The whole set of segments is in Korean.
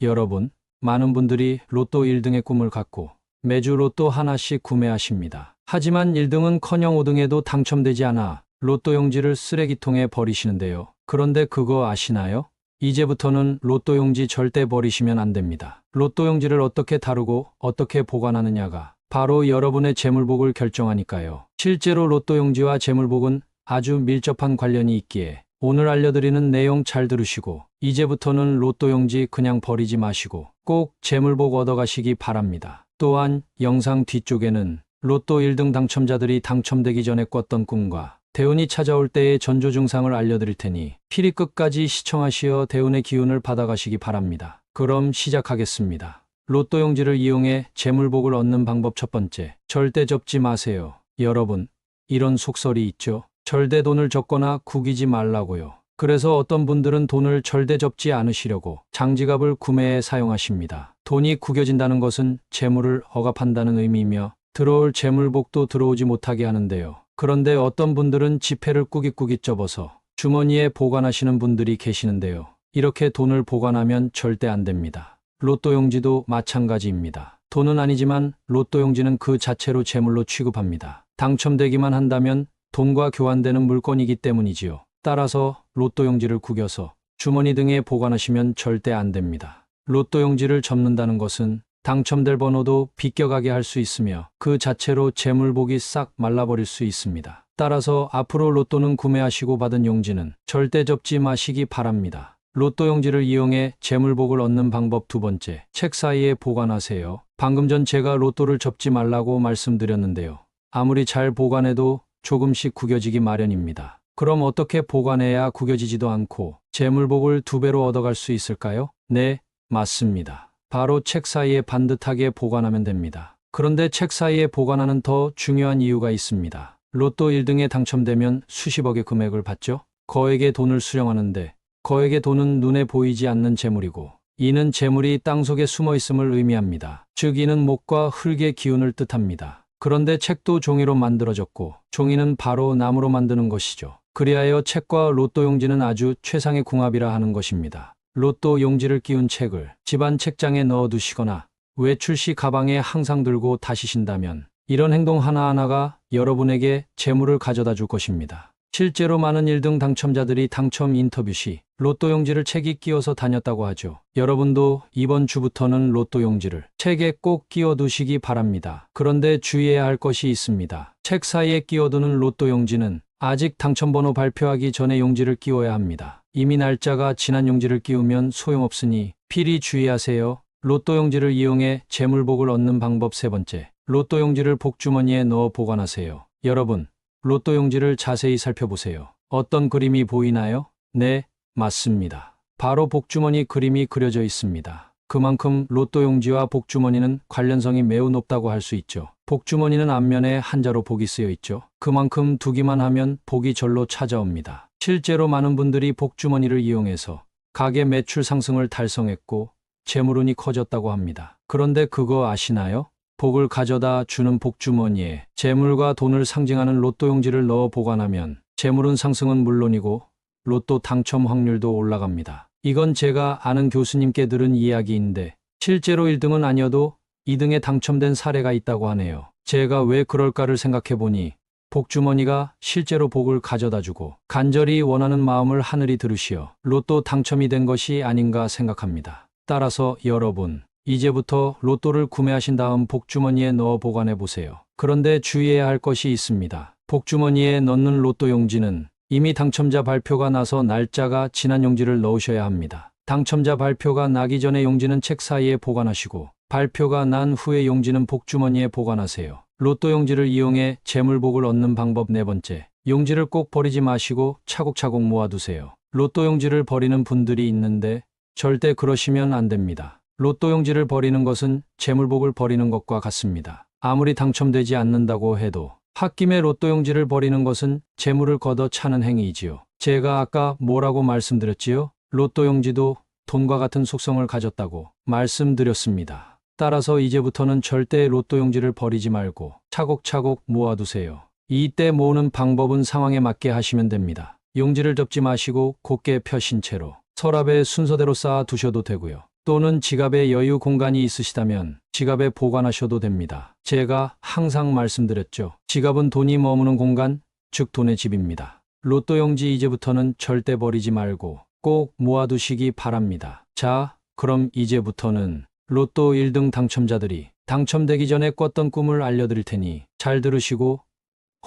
여러분, 많은 분들이 로또 1등의 꿈을 갖고 매주 로또 하나씩 구매하십니다. 하지만 1등은커녕 5등에도 당첨되지 않아 로또 용지를 쓰레기통에 버리시는데요. 그런데 그거 아시나요? 이제부터는 로또 용지 절대 버리시면 안 됩니다. 로또 용지를 어떻게 다루고 어떻게 보관하느냐가 바로 여러분의 재물복을 결정하니까요. 실제로 로또 용지와 재물복은 아주 밀접한 관련이 있기에 오늘 알려드리는 내용 잘 들으시고 이제부터는 로또 용지 그냥 버리지 마시고 꼭 재물복 얻어가시기 바랍니다. 또한 영상 뒤쪽에는 로또 1등 당첨자들이 당첨되기 전에 꿨던 꿈과 대운이 찾아올 때의 전조 증상을 알려드릴 테니 필히 끝까지 시청하시어 대운의 기운을 받아가시기 바랍니다. 그럼 시작하겠습니다. 로또 용지를 이용해 재물복을 얻는 방법 첫 번째, 절대 접지 마세요. 여러분, 이런 속설이 있죠? 절대 돈을 접거나 구기지 말라고요. 그래서 어떤 분들은 돈을 절대 접지 않으시려고 장지갑을 구매해 사용하십니다. 돈이 구겨진다는 것은 재물을 억압한다는 의미이며 들어올 재물복도 들어오지 못하게 하는데요. 그런데 어떤 분들은 지폐를 꾸깃꾸깃 접어서 주머니에 보관하시는 분들이 계시는데요. 이렇게 돈을 보관하면 절대 안 됩니다. 로또 용지도 마찬가지입니다. 돈은 아니지만 로또 용지는 그 자체로 재물로 취급합니다. 당첨되기만 한다면 돈과 교환되는 물건이기 때문이지요. 따라서 로또 용지를 구겨서 주머니 등에 보관하시면 절대 안 됩니다. 로또 용지를 접는다는 것은 당첨될 번호도 비껴가게 할 수 있으며 그 자체로 재물복이 싹 말라버릴 수 있습니다. 따라서 앞으로 로또는 구매하시고 받은 용지는 절대 접지 마시기 바랍니다. 로또 용지를 이용해 재물복을 얻는 방법 두 번째, 책 사이에 보관하세요. 방금 전 제가 로또를 접지 말라고 말씀드렸는데요. 아무리 잘 보관해도 조금씩 구겨지기 마련입니다. 그럼 어떻게 보관해야 구겨지지도 않고 재물복을 2배로 얻어갈 수 있을까요? 네, 맞습니다. 바로 책 사이에 반듯하게 보관하면 됩니다. 그런데 책 사이에 보관하는 더 중요한 이유가 있습니다. 로또 1등에 당첨되면 수십억의 금액을 받죠? 거액의 돈을 수령하는데 거액의 돈은 눈에 보이지 않는 재물이고 이는 재물이 땅속에 숨어 있음을 의미합니다. 즉 이는 목과 흙의 기운을 뜻합니다. 그런데 책도 종이로 만들어졌고 종이는 바로 나무로 만드는 것이죠. 그리하여 책과 로또 용지는 아주 최상의 궁합이라 하는 것입니다. 로또 용지를 끼운 책을 집안 책장에 넣어두시거나 외출 시 가방에 항상 들고 다니신다면 이런 행동 하나하나가 여러분에게 재물을 가져다 줄 것입니다. 실제로 많은 1등 당첨자들이 당첨 인터뷰 시 로또 용지를 책에 끼워서 다녔다고 하죠. 여러분도 이번 주부터는 로또 용지를 책에 꼭 끼워두시기 바랍니다. 그런데 주의해야 할 것이 있습니다. 책 사이에 끼워두는 로또 용지는 아직 당첨번호 발표하기 전에 용지를 끼워야 합니다. 이미 날짜가 지난 용지를 끼우면 소용없으니 필히 주의하세요. 로또 용지를 이용해 재물복을 얻는 방법 세 번째, 로또 용지를 복주머니에 넣어 보관하세요. 여러분, 로또 용지를 자세히 살펴보세요. 어떤 그림이 보이나요? 네, 맞습니다. 바로 복주머니 그림이 그려져 있습니다. 그만큼 로또 용지와 복주머니는 관련성이 매우 높다고 할 수 있죠. 복주머니는 앞면에 한자로 복이 쓰여 있죠. 그만큼 두기만 하면 복이 절로 찾아옵니다. 실제로 많은 분들이 복주머니를 이용해서 가게 매출 상승을 달성했고 재물운이 커졌다고 합니다. 그런데 그거 아시나요? 복을 가져다 주는 복주머니에 재물과 돈을 상징하는 로또 용지를 넣어 보관하면 재물운 상승은 물론이고 로또 당첨 확률도 올라갑니다. 이건 제가 아는 교수님께 들은 이야기인데 실제로 1등은 아니어도 2등에 당첨된 사례가 있다고 하네요. 제가 왜 그럴까를 생각해보니 복주머니가 실제로 복을 가져다주고 간절히 원하는 마음을 하늘이 들으시어 로또 당첨이 된 것이 아닌가 생각합니다. 따라서 여러분, 이제부터 로또를 구매하신 다음 복주머니에 넣어 보관해 보세요. 그런데 주의해야 할 것이 있습니다. 복주머니에 넣는 로또 용지는 이미 당첨자 발표가 나서 날짜가 지난 용지를 넣으셔야 합니다. 당첨자 발표가 나기 전에 용지는 책 사이에 보관하시고 발표가 난 후에 용지는 복주머니에 보관하세요. 로또 용지를 이용해 재물복을 얻는 방법 네 번째, 용지를 꼭 버리지 마시고 차곡차곡 모아두세요. 로또 용지를 버리는 분들이 있는데 절대 그러시면 안 됩니다. 로또 용지를 버리는 것은 재물복을 버리는 것과 같습니다. 아무리 당첨되지 않는다고 해도 홧김에 로또 용지를 버리는 것은 재물을 걷어 차는 행위이지요. 제가 아까 뭐라고 말씀드렸지요? 로또 용지도 돈과 같은 속성을 가졌다고 말씀드렸습니다. 따라서 이제부터는 절대 로또 용지를 버리지 말고 차곡차곡 모아두세요. 이때 모으는 방법은 상황에 맞게 하시면 됩니다. 용지를 접지 마시고 곧게 펴신 채로 서랍에 순서대로 쌓아 두셔도 되고요. 또는 지갑에 여유 공간이 있으시다면 지갑에 보관하셔도 됩니다. 제가 항상 말씀드렸죠. 지갑은 돈이 머무는 공간, 즉 돈의 집입니다. 로또 용지 이제부터는 절대 버리지 말고 꼭 모아두시기 바랍니다. 자, 그럼 이제부터는 로또 1등 당첨자들이 당첨되기 전에 꿨던 꿈을 알려드릴 테니 잘 들으시고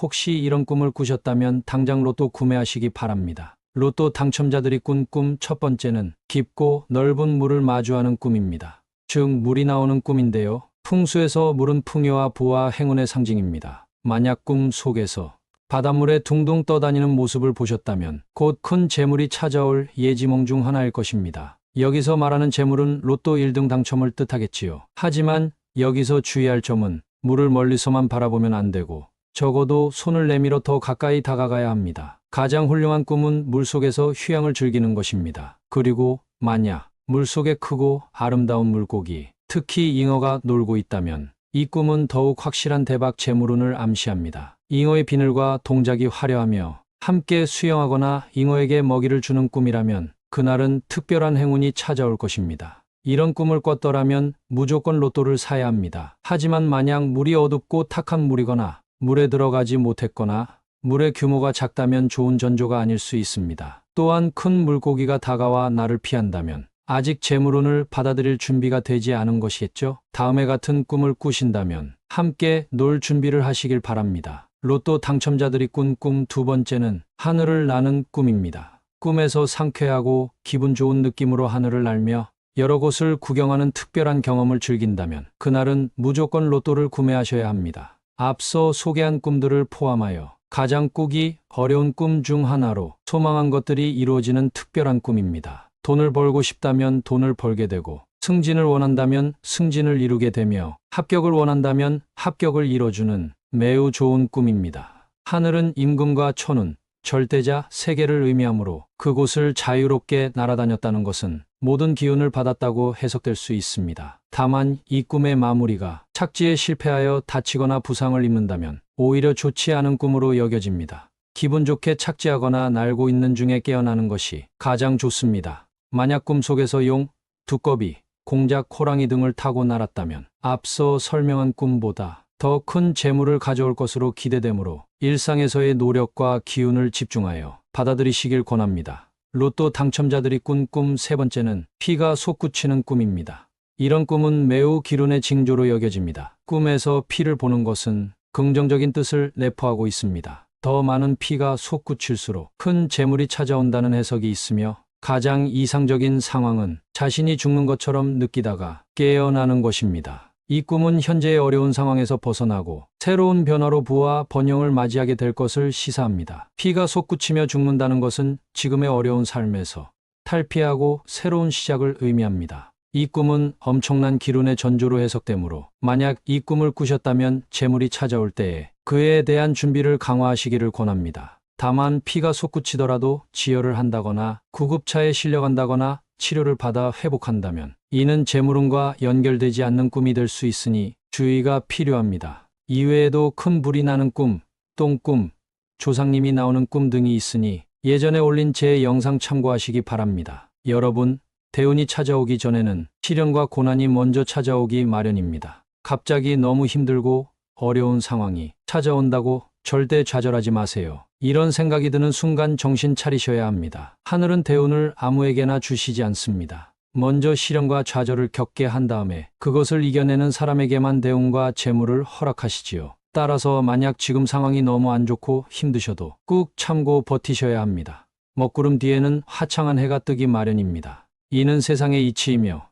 혹시 이런 꿈을 꾸셨다면 당장 로또 구매하시기 바랍니다. 로또 당첨자들이 꾼 꿈 첫 번째는 깊고 넓은 물을 마주하는 꿈입니다. 즉 물이 나오는 꿈인데요. 풍수에서 물은 풍요와 부와 행운의 상징입니다. 만약 꿈 속에서 바닷물에 둥둥 떠다니는 모습을 보셨다면 곧 큰 재물이 찾아올 예지몽 중 하나일 것입니다. 여기서 말하는 재물은 로또 1등 당첨을 뜻하겠지요. 하지만 여기서 주의할 점은 물을 멀리서만 바라보면 안 되고 적어도 손을 내밀어 더 가까이 다가가야 합니다. 가장 훌륭한 꿈은 물속에서 휴양을 즐기는 것입니다. 그리고 만약 물속에 크고 아름다운 물고기, 특히 잉어가 놀고 있다면 이 꿈은 더욱 확실한 대박 재물운을 암시합니다. 잉어의 비늘과 동작이 화려하며 함께 수영하거나 잉어에게 먹이를 주는 꿈이라면 그날은 특별한 행운이 찾아올 것입니다. 이런 꿈을 꿨더라면 무조건 로또를 사야 합니다. 하지만 만약 물이 어둡고 탁한 물이거나 물에 들어가지 못했거나 물의 규모가 작다면 좋은 전조가 아닐 수 있습니다. 또한 큰 물고기가 다가와 나를 피한다면 아직 재물운을 받아들일 준비가 되지 않은 것이겠죠? 다음에 같은 꿈을 꾸신다면 함께 놀 준비를 하시길 바랍니다. 로또 당첨자들이 꾼 꿈 두 번째는 하늘을 나는 꿈입니다. 꿈에서 상쾌하고 기분 좋은 느낌으로 하늘을 날며 여러 곳을 구경하는 특별한 경험을 즐긴다면 그날은 무조건 로또를 구매하셔야 합니다. 앞서 소개한 꿈들을 포함하여 가장 꾸기 어려운 꿈 중 하나로 소망한 것들이 이루어지는 특별한 꿈입니다. 돈을 벌고 싶다면 돈을 벌게 되고 승진을 원한다면 승진을 이루게 되며 합격을 원한다면 합격을 이뤄주는 매우 좋은 꿈입니다. 하늘은 임금과 천운, 절대자 세 개를 의미하므로 그곳을 자유롭게 날아다녔다는 것은 모든 기운을 받았다고 해석될 수 있습니다. 다만 이 꿈의 마무리가 착지에 실패하여 다치거나 부상을 입는다면 오히려 좋지 않은 꿈으로 여겨집니다. 기분 좋게 착지하거나 날고 있는 중에 깨어나는 것이 가장 좋습니다. 만약 꿈속에서 용, 두꺼비, 공작, 호랑이 등을 타고 날았다면 앞서 설명한 꿈보다 더 큰 재물을 가져올 것으로 기대되므로 일상에서의 노력과 기운을 집중하여 받아들이시길 권합니다. 로또 당첨자들이 꾼 꿈 세 번째는 피가 솟구치는 꿈입니다. 이런 꿈은 매우 기운의 징조로 여겨집니다. 꿈에서 피를 보는 것은 긍정적인 뜻을 내포하고 있습니다. 더 많은 피가 솟구칠수록 큰 재물이 찾아온다는 해석이 있으며 가장 이상적인 상황은 자신이 죽는 것처럼 느끼다가 깨어나는 것입니다. 이 꿈은 현재의 어려운 상황에서 벗어나고 새로운 변화로 부와 번영을 맞이하게 될 것을 시사합니다. 피가 솟구치며 죽는다는 것은 지금의 어려운 삶에서 탈피하고 새로운 시작을 의미합니다. 이 꿈은 엄청난 기운의 전조로 해석되므로 만약 이 꿈을 꾸셨다면 재물이 찾아올 때에 그에 대한 준비를 강화하시기를 권합니다. 다만 피가 솟구치더라도 지혈을 한다거나 구급차에 실려간다거나 치료를 받아 회복한다면 이는 재물운과 연결되지 않는 꿈이 될 수 있으니 주의가 필요합니다. 이외에도 큰 불이 나는 꿈, 똥꿈, 조상님이 나오는 꿈 등이 있으니 예전에 올린 제 영상 참고하시기 바랍니다. 여러분, 대운이 찾아오기 전에는 시련과 고난이 먼저 찾아오기 마련입니다. 갑자기 너무 힘들고 어려운 상황이 찾아온다고 절대 좌절하지 마세요. 이런 생각이 드는 순간 정신 차리셔야 합니다. 하늘은 대운을 아무에게나 주시지 않습니다. 먼저 시련과 좌절을 겪게 한 다음에 그것을 이겨내는 사람에게만 대운과 재물을 허락하시지요. 따라서 만약 지금 상황이 너무 안 좋고 힘드셔도 꾹 참고 버티셔야 합니다. 먹구름 뒤에는 화창한 해가 뜨기 마련입니다. 이는 세상의 이치이며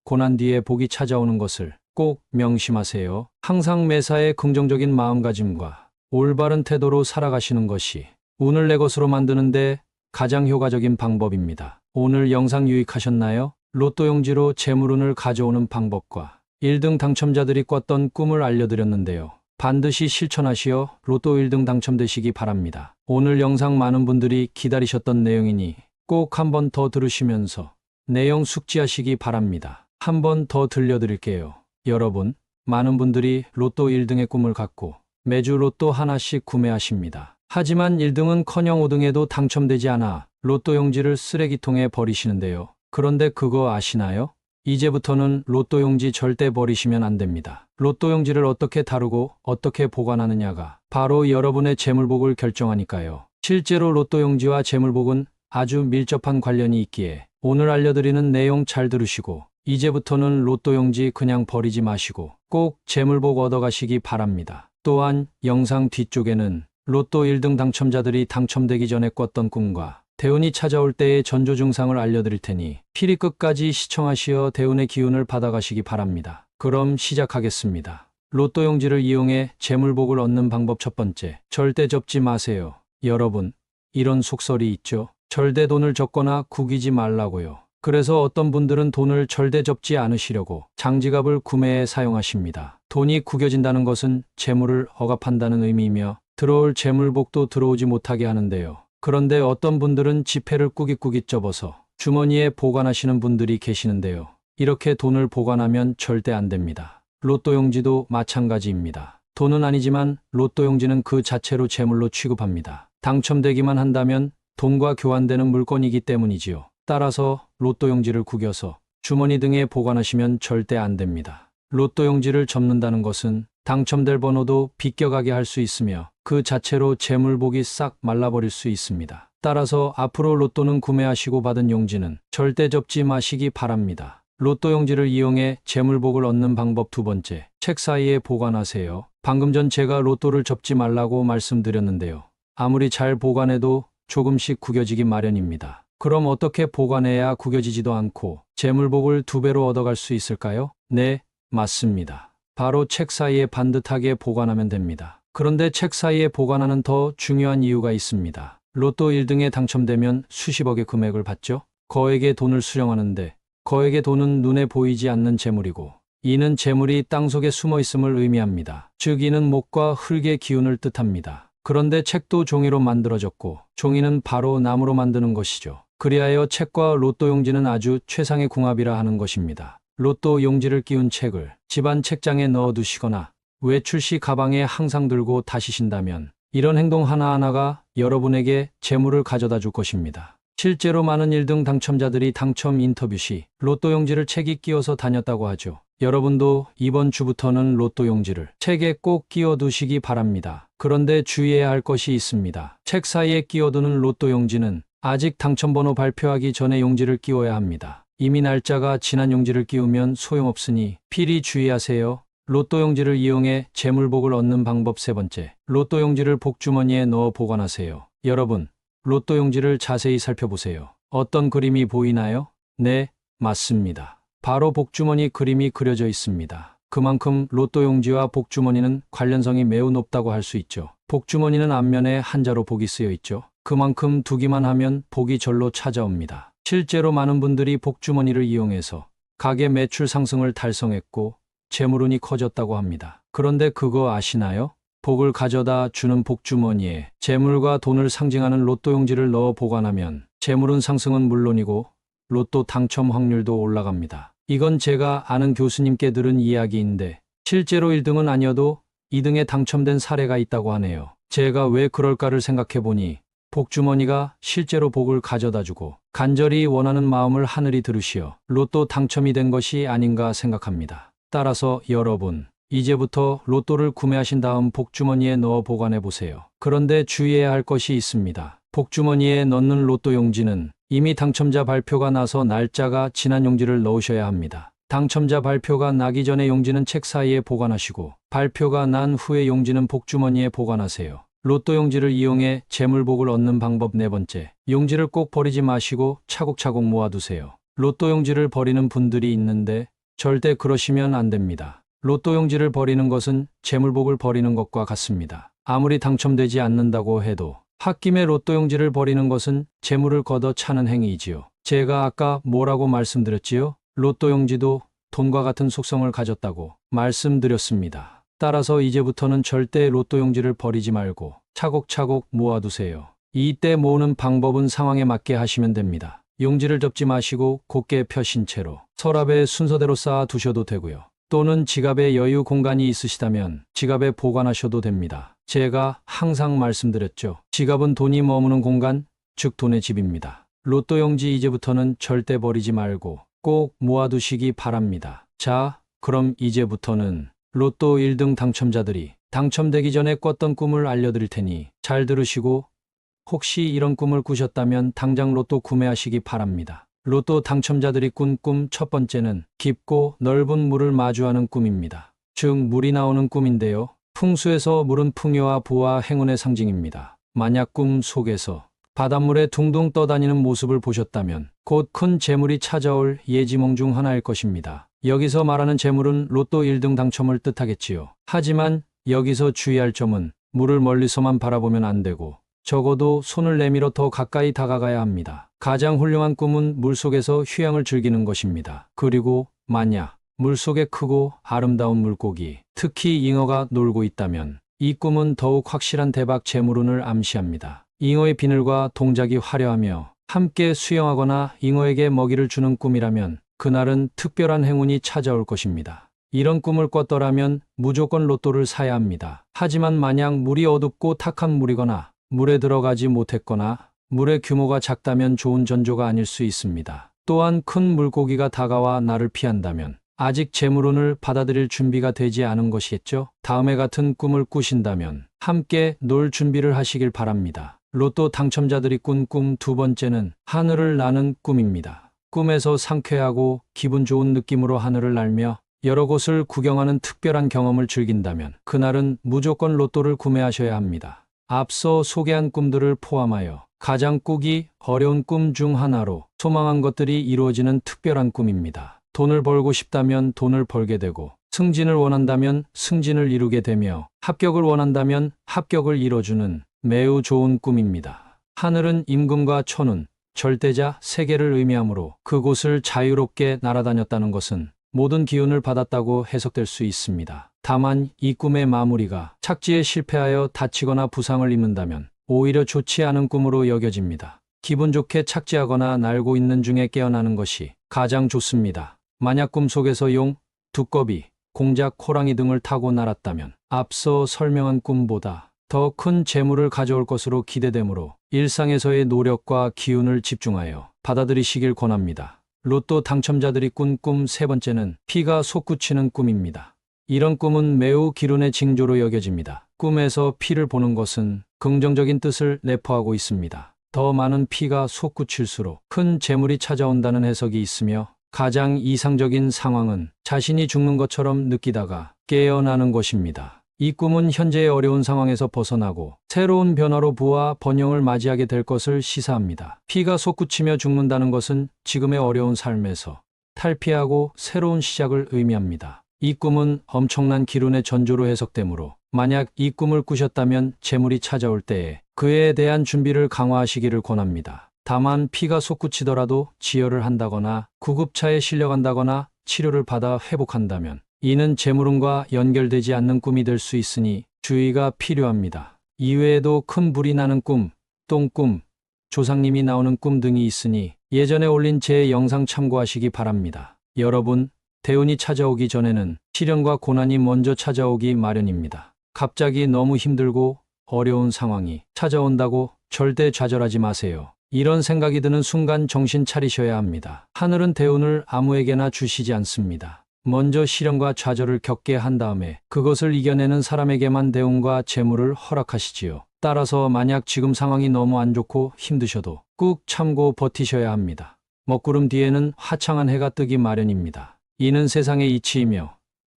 고난 뒤에 복이 찾아오는 것을 꼭 명심하세요. 항상 매사에 긍정적인 마음가짐과 올바른 태도로 살아가시는 것이 운을 내 것으로 만드는데 가장 효과적인 방법입니다. 오늘 영상 유익하셨나요? 로또 용지로 재물운을 가져오는 방법과 1등 당첨자들이 꿨던 꿈을 알려드렸는데요. 반드시 실천하시어 로또 1등 당첨되시기 바랍니다. 오늘 영상 많은 분들이 기다리셨던 내용이니 꼭 한 번 더 들으시면서 내용 숙지하시기 바랍니다. 한 번 더 들려드릴게요. 여러분, 많은 분들이 로또 1등의 꿈을 갖고 매주 로또 하나씩 구매하십니다. 하지만 1등은커녕 5등에도 당첨되지 않아 로또 용지를 쓰레기통에 버리시는데요. 그런데 그거 아시나요? 이제부터는 로또 용지 절대 버리시면 안 됩니다. 로또 용지를 어떻게 다루고 어떻게 보관하느냐가 바로 여러분의 재물복을 결정하니까요. 실제로 로또 용지와 재물복은 아주 밀접한 관련이 있기에 오늘 알려드리는 내용 잘 들으시고 이제부터는 로또 용지 그냥 버리지 마시고 꼭 재물복 얻어가시기 바랍니다. 또한 영상 뒤쪽에는 로또 1등 당첨자들이 당첨되기 전에 꿨던 꿈과 대운이 찾아올 때의 전조 증상을 알려드릴 테니 필히 끝까지 시청하시어 대운의 기운을 받아가시기 바랍니다. 그럼 시작하겠습니다. 로또 용지를 이용해 재물복을 얻는 방법 첫 번째, 절대 접지 마세요. 여러분, 이런 속설이 있죠? 절대 돈을 접거나 구기지 말라고요. 그래서 어떤 분들은 돈을 절대 접지 않으시려고 장지갑을 구매해 사용하십니다. 돈이 구겨진다는 것은 재물을 억압한다는 의미이며 들어올 재물복도 들어오지 못하게 하는데요. 그런데 어떤 분들은 지폐를 꾸깃꾸깃 접어서 주머니에 보관하시는 분들이 계시는데요. 이렇게 돈을 보관하면 절대 안 됩니다. 로또 용지도 마찬가지입니다. 돈은 아니지만 로또 용지는 그 자체로 재물로 취급합니다. 당첨되기만 한다면 돈과 교환되는 물건이기 때문이지요. 따라서 로또 용지를 구겨서 주머니 등에 보관하시면 절대 안 됩니다. 로또 용지를 접는다는 것은 당첨될 번호도 비껴가게 할 수 있으며 그 자체로 재물복이 싹 말라버릴 수 있습니다. 따라서 앞으로 로또는 구매하시고 받은 용지는 절대 접지 마시기 바랍니다. 로또 용지를 이용해 재물복을 얻는 방법 두 번째, 책 사이에 보관하세요. 방금 전 제가 로또를 접지 말라고 말씀드렸는데요. 아무리 잘 보관해도 조금씩 구겨지기 마련입니다. 그럼 어떻게 보관해야 구겨지지도 않고 재물복을 2배로 얻어갈 수 있을까요? 네, 맞습니다. 바로 책 사이에 반듯하게 보관하면 됩니다. 그런데 책 사이에 보관하는 더 중요한 이유가 있습니다. 로또 1등에 당첨되면 수십억의 금액을 받죠? 거액의 돈을 수령하는데 거액의 돈은 눈에 보이지 않는 재물이고 이는 재물이 땅속에 숨어 있음을 의미합니다. 즉 이는 목과 흙의 기운을 뜻합니다. 그런데 책도 종이로 만들어졌고 종이는 바로 나무로 만드는 것이죠. 그리하여 책과 로또 용지는 아주 최상의 궁합이라 하는 것입니다. 로또 용지를 끼운 책을 집안 책장에 넣어두시거나 외출 시 가방에 항상 들고 다니신다면 이런 행동 하나하나가 여러분에게 재물을 가져다 줄 것입니다. 실제로 많은 1등 당첨자들이 당첨 인터뷰 시 로또 용지를 책에 끼워서 다녔다고 하죠. 여러분도 이번 주부터는 로또 용지를 책에 꼭 끼워두시기 바랍니다. 그런데 주의해야 할 것이 있습니다. 책 사이에 끼워두는 로또 용지는 아직 당첨번호 발표하기 전에 용지를 끼워야 합니다. 이미 날짜가 지난 용지를 끼우면 소용없으니 필히 주의하세요. 로또 용지를 이용해 재물복을 얻는 방법 세 번째, 로또 용지를 복주머니에 넣어 보관하세요. 여러분, 로또 용지를 자세히 살펴보세요. 어떤 그림이 보이나요? 네, 맞습니다. 바로 복주머니 그림이 그려져 있습니다. 그만큼 로또 용지와 복주머니는 관련성이 매우 높다고 할 수 있죠. 복주머니는 앞면에 한자로 복이 쓰여 있죠. 그만큼 두기만 하면 복이 절로 찾아옵니다. 실제로 많은 분들이 복주머니를 이용해서 가게 매출 상승을 달성했고 재물운이 커졌다고 합니다. 그런데 그거 아시나요? 복을 가져다 주는 복주머니에 재물과 돈을 상징하는 로또 용지를 넣어 보관하면 재물운 상승은 물론이고 로또 당첨 확률도 올라갑니다. 이건 제가 아는 교수님께 들은 이야기인데 실제로 1등은 아니어도 2등에 당첨된 사례가 있다고 하네요. 제가 왜 그럴까를 생각해 보니 복주머니가 실제로 복을 가져다 주고 간절히 원하는 마음을 하늘이 들으시어 로또 당첨이 된 것이 아닌가 생각합니다. 따라서 여러분, 이제부터 로또를 구매하신 다음 복주머니에 넣어 보관해 보세요. 그런데 주의해야 할 것이 있습니다. 복주머니에 넣는 로또 용지는 이미 당첨자 발표가 나서 날짜가 지난 용지를 넣으셔야 합니다. 당첨자 발표가 나기 전에 용지는 책 사이에 보관하시고 발표가 난 후에 용지는 복주머니에 보관하세요. 로또 용지를 이용해 재물복을 얻는 방법 네 번째, 용지를 꼭 버리지 마시고 차곡차곡 모아두세요. 로또 용지를 버리는 분들이 있는데 절대 그러시면 안 됩니다. 로또 용지를 버리는 것은 재물복을 버리는 것과 같습니다. 아무리 당첨되지 않는다고 해도 홧김에 로또 용지를 버리는 것은 재물을 걷어 차는 행위이지요. 제가 아까 뭐라고 말씀드렸지요? 로또 용지도 돈과 같은 속성을 가졌다고 말씀드렸습니다. 따라서 이제부터는 절대 로또 용지를 버리지 말고 차곡차곡 모아두세요. 이때 모으는 방법은 상황에 맞게 하시면 됩니다. 용지를 접지 마시고 곧게 펴신 채로 서랍에 순서대로 쌓아 두셔도 되고요. 또는 지갑에 여유 공간이 있으시다면 지갑에 보관하셔도 됩니다. 제가 항상 말씀드렸죠. 지갑은 돈이 머무는 공간, 즉 돈의 집입니다. 로또 용지 이제부터는 절대 버리지 말고 꼭 모아두시기 바랍니다. 자, 그럼 이제부터는 로또 1등 당첨자들이 당첨되기 전에 꿨던 꿈을 알려드릴 테니 잘 들으시고 혹시 이런 꿈을 꾸셨다면 당장 로또 구매하시기 바랍니다. 로또 당첨자들이 꾼 꿈 첫 번째는 깊고 넓은 물을 마주하는 꿈입니다. 즉, 물이 나오는 꿈인데요. 풍수에서 물은 풍요와 부와 행운의 상징입니다. 만약 꿈 속에서 바닷물에 둥둥 떠다니는 모습을 보셨다면 곧 큰 재물이 찾아올 예지몽 중 하나일 것입니다. 여기서 말하는 재물은 로또 1등 당첨을 뜻하겠지요. 하지만 여기서 주의할 점은 물을 멀리서만 바라보면 안 되고 적어도 손을 내밀어 더 가까이 다가가야 합니다. 가장 훌륭한 꿈은 물속에서 휴양을 즐기는 것입니다. 그리고 만약 물속에 크고 아름다운 물고기, 특히 잉어가 놀고 있다면 이 꿈은 더욱 확실한 대박 재물운을 암시합니다. 잉어의 비늘과 동작이 화려하며 함께 수영하거나 잉어에게 먹이를 주는 꿈이라면 그날은 특별한 행운이 찾아올 것입니다. 이런 꿈을 꿨더라면 무조건 로또를 사야 합니다. 하지만 만약 물이 어둡고 탁한 물이거나 물에 들어가지 못했거나 물의 규모가 작다면 좋은 전조가 아닐 수 있습니다. 또한 큰 물고기가 다가와 나를 피한다면 아직 재물운을 받아들일 준비가 되지 않은 것이겠죠? 다음에 같은 꿈을 꾸신다면 함께 놀 준비를 하시길 바랍니다. 로또 당첨자들이 꾼 꿈 두 번째는 하늘을 나는 꿈입니다. 꿈에서 상쾌하고 기분 좋은 느낌으로 하늘을 날며 여러 곳을 구경하는 특별한 경험을 즐긴다면 그날은 무조건 로또를 구매하셔야 합니다. 앞서 소개한 꿈들을 포함하여 가장 꾸기 어려운 꿈 중 하나로 소망한 것들이 이루어지는 특별한 꿈입니다. 돈을 벌고 싶다면 돈을 벌게 되고 승진을 원한다면 승진을 이루게 되며 합격을 원한다면 합격을 이뤄주는 매우 좋은 꿈입니다. 하늘은 임금과 천운, 절대자 세 개를 의미하므로 그곳을 자유롭게 날아다녔다는 것은 모든 기운을 받았다고 해석될 수 있습니다. 다만 이 꿈의 마무리가 착지에 실패하여 다치거나 부상을 입는다면 오히려 좋지 않은 꿈으로 여겨집니다. 기분 좋게 착지하거나 날고 있는 중에 깨어나는 것이 가장 좋습니다. 만약 꿈속에서 용, 두꺼비, 공작, 호랑이 등을 타고 날았다면 앞서 설명한 꿈보다 더 큰 재물을 가져올 것으로 기대되므로 일상에서의 노력과 기운을 집중하여 받아들이시길 권합니다. 로또 당첨자들이 꾼 꿈 세 번째는 피가 솟구치는 꿈입니다. 이런 꿈은 매우 기운의 징조로 여겨집니다. 꿈에서 피를 보는 것은 긍정적인 뜻을 내포하고 있습니다. 더 많은 피가 솟구칠수록 큰 재물이 찾아온다는 해석이 있으며 가장 이상적인 상황은 자신이 죽는 것처럼 느끼다가 깨어나는 것입니다. 이 꿈은 현재의 어려운 상황에서 벗어나고 새로운 변화로 부와 번영을 맞이하게 될 것을 시사합니다. 피가 솟구치며 죽는다는 것은 지금의 어려운 삶에서 탈피하고 새로운 시작을 의미합니다. 이 꿈은 엄청난 기운의 전조로 해석되므로 만약 이 꿈을 꾸셨다면 재물이 찾아올 때에 그에 대한 준비를 강화하시기를 권합니다. 다만 피가 솟구치더라도 지혈을 한다거나 구급차에 실려간다거나 치료를 받아 회복한다면 이는 재물운과 연결되지 않는 꿈이 될 수 있으니 주의가 필요합니다. 이외에도 큰 불이 나는 꿈, 똥꿈, 조상님이 나오는 꿈 등이 있으니 예전에 올린 제 영상 참고하시기 바랍니다. 여러분, 대운이 찾아오기 전에는 시련과 고난이 먼저 찾아오기 마련입니다. 갑자기 너무 힘들고 어려운 상황이 찾아온다고 절대 좌절하지 마세요. 이런 생각이 드는 순간 정신 차리셔야 합니다. 하늘은 대운을 아무에게나 주시지 않습니다. 먼저 시련과 좌절을 겪게 한 다음에 그것을 이겨내는 사람에게만 대운과 재물을 허락하시지요. 따라서 만약 지금 상황이 너무 안 좋고 힘드셔도 꾹 참고 버티셔야 합니다. 먹구름 뒤에는 화창한 해가 뜨기 마련입니다. 이는 세상의 이치이며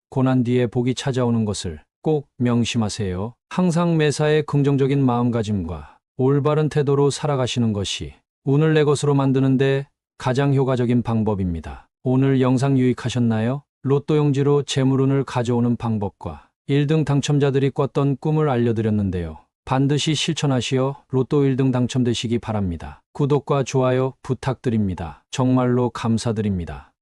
고난 뒤에 복이 찾아오는 것을 꼭 명심하세요. 항상 매사에 긍정적인 마음가짐과 올바른 태도로 살아가시는 것이 운을 내 것으로 만드는데 가장 효과적인 방법입니다. 오늘 영상 유익하셨나요? 로또 용지로 재물운을 가져오는 방법과 1등 당첨자들이 꿨던 꿈을 알려드렸는데요. 반드시 실천하시어 로또 1등 당첨되시기 바랍니다. 구독과 좋아요 부탁드립니다. 정말로 감사드립니다.